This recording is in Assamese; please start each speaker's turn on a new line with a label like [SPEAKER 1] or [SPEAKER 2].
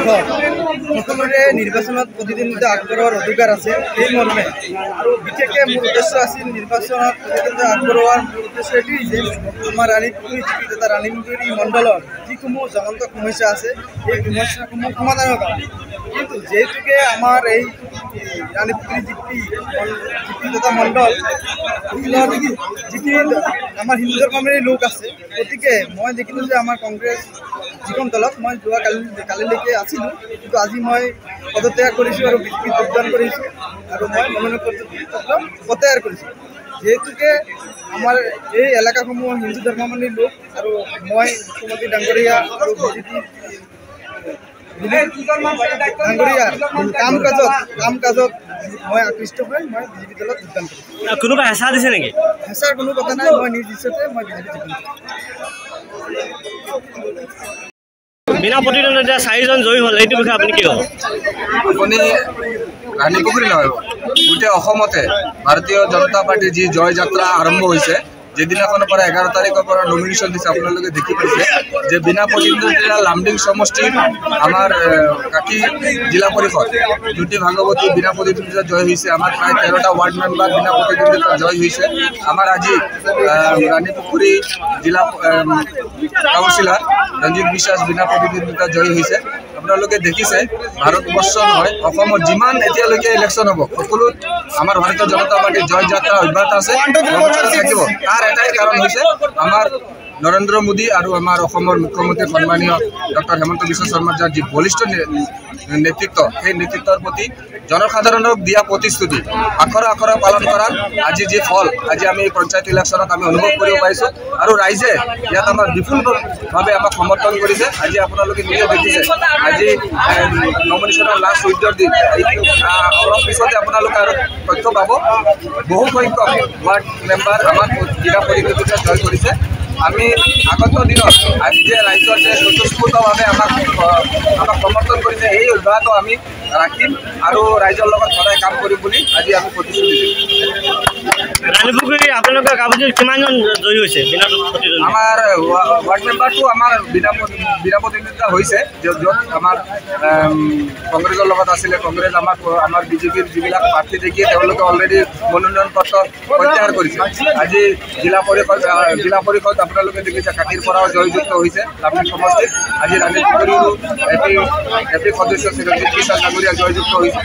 [SPEAKER 1] সকলোৰে নিৰ্বাচনত প্ৰতিদ্বন্দ্বিতা আগবঢ়োৱাৰ অধিকাৰ আছে। এই মৰ্মে আৰু বিশেষকৈ মোৰ উদ্দেশ্য আছিল নিৰ্বাচনত প্ৰতিদ্বন্দ্বিতা আগবঢ়োৱাৰ উদ্দেশ্য এটি যে আমাৰ ৰাণীপুখুৰী জিপি তথা ৰাণীপুখুৰী মণ্ডলৰ যিসমূহ জ্বলন্ত সমস্যা আছে এই সমস্যাসমূহ সমাধানৰ কাৰণে। কিন্তু যিহেতুকে আমাৰ এই ৰাণীপুখুৰী জিপি তথা মণ্ডল যিখিনি আমাৰ হিন্দু ধৰ্মাৱলম্বী লোক আছে, গতিকে মই দেখিলোঁ যে আমাৰ কংগ্ৰেছ যিখন দলত মই যোৱা কালিলৈকে আছিলোঁ, কিন্তু আজি মই পদত্যাগ কৰিছোঁ আৰু বিজেপিত যোগদান কৰিছোঁ আৰু মই মনোনয়ন পত্ৰ প্ৰত্যাহাৰ কৰিছোঁ। যিহেতুকে আমাৰ এই এলেকাসমূহ হিন্দু ধৰ্মাৱলম্বী লোক আৰু মই মুখ্যমন্ত্ৰী ডাঙৰীয়া আৰু বিজেপি ডাঙৰীয়াৰ কাম কাজত মই আকৃষ্ট হৈ মই বিজেপি দলত যোগদান কৰিছোঁ।
[SPEAKER 2] কোনোবা হেঁচা দিছে নেকি?
[SPEAKER 1] হেঁচাৰ কোনো কথা নাই, মই নিজ ইচ্ছাতে মই বিজেপি যোগদান কৰিছোঁ।
[SPEAKER 2] বিনা প্ৰতিদ্বন্দ্বিতা 4জন জয়ী হ'ল, এইটো বিষয়ে আপুনি কি ক'ব?
[SPEAKER 3] আপুনি ৰাণীপুখুৰী নহয়, গোটেই অসমতে ভাৰতীয় জনতা পাৰ্টিৰ যি জয় যাত্ৰা আৰম্ভ হৈছে, যেদিনাখনৰ পৰা 11 তাৰিখৰ পৰা নমিনেশ্যন দিছে, আপোনালোকে দেখি পাইছে যে বিনা প্ৰতিদ্বন্দ্বিতা লামডিং সমষ্টিৰ আমাৰ কাকি জিলা পৰিষদ জ্যোতি ভাগৱতী বিনা প্ৰতিদ্বন্দ্বিতা জয় হৈছে। আমাৰ প্ৰায় 13টা ৱাৰ্ড মেম্বাৰ বিনা প্ৰতিদ্বন্দ্বিতা জয় হৈছে। আমাৰ আজি ৰাণীপুখুৰী জিলা কাউন্সিলাৰ ৰঞ্জিত বিশ্বাস বিনা প্ৰতিদ্বন্দ্বিতা জয় হৈছে। আপোনালোকে দেখিছে ভাৰতবৰ্ষ নহয়, অসমৰ যিমান এতিয়ালৈকে ইলেকশ্যন হ'ব সকলো আমাৰ ভাৰতীয় জনতা পাৰ্টিৰ জয় যাত্ৰা অব্যাহত আছে, থাকিব। তাৰ এটাই কাৰণ হৈছে আমাৰ নৰেন্দ্ৰ মোদী আৰু আমাৰ অসমৰ মুখ্যমন্ত্ৰী সন্মানীয় ডক্টৰ হেমন্ত বিশ্ব শৰ্মাৰ যাৰ যি বলিষ্ঠ নেতৃত্ব, সেই নেতৃত্বৰ প্ৰতি জনসাধাৰণক দিয়া প্ৰতিশ্ৰুতি আখৰে আখৰে পালন কৰাৰ আজি যি ফল, আজি আমি পঞ্চায়ত ইলেকশ্যনত আমি অনুভৱ কৰিব পাৰিছোঁ আৰু ৰাইজে ইয়াত আমাৰ বিপুলভাৱে আমাক সমৰ্থন কৰিছে। আজি আপোনালোকে নিজে দেখিছে, আজি নমিনেশ্যনৰ লাষ্ট উইথড্ৰৰ দিন, অলপ পিছতে আপোনালোকে আৰু তথ্য পাব। বহু সংখ্যক ৱাৰ্ড মেম্বাৰ আমাক বিনা প্ৰতিদ্বন্দ্বিতা জয় কৰিছে। আমি আগত দিনত আজি যে ৰাইজৰ যে স্বতঃস্ফূৰ্তভাৱে আমাক সমৰ্থন কৰিছে, এই অভ্যাসটো আমি ৰাখিম আৰু ৰাইজৰ লগত সদায় কাম কৰিম বুলি আজি আমি প্ৰতিশ্ৰুতি দিম।
[SPEAKER 2] ৰাণীপুখুৰী আপোনালোকৰ গাঁৱত কিমানজন জয়ী হৈছে বিনা প্ৰতিদ্বন্দ্বিতা?
[SPEAKER 3] আমাৰ ৱাৰ্ড মেম্বাৰটো আমাৰ বিনা প্ৰতিদ্বন্দ্বিতা হৈছে, য'ত আমাৰ কংগ্ৰেছৰ লগত আছিলে। কংগ্ৰেছ আমাৰ বিজেপিৰ যিবিলাক প্ৰাৰ্থী দেখিয়ে তেওঁলোকে অলৰেডি মনোনয়ন পত্ৰ প্ৰত্যাহাৰ কৰিছে। আজি জিলা পৰিষদ আপোনালোকে দেখিছে কাটিৰ পৰাও জয়যুক্ত হৈছে লামডিং সমষ্টিত। আজি ৰাণীপুখুৰীৰো এপি সদস্য শ্ৰী ৰঞ্জিত বিশ্বাস ডাঙৰীয়া জয়যুক্ত হৈছে।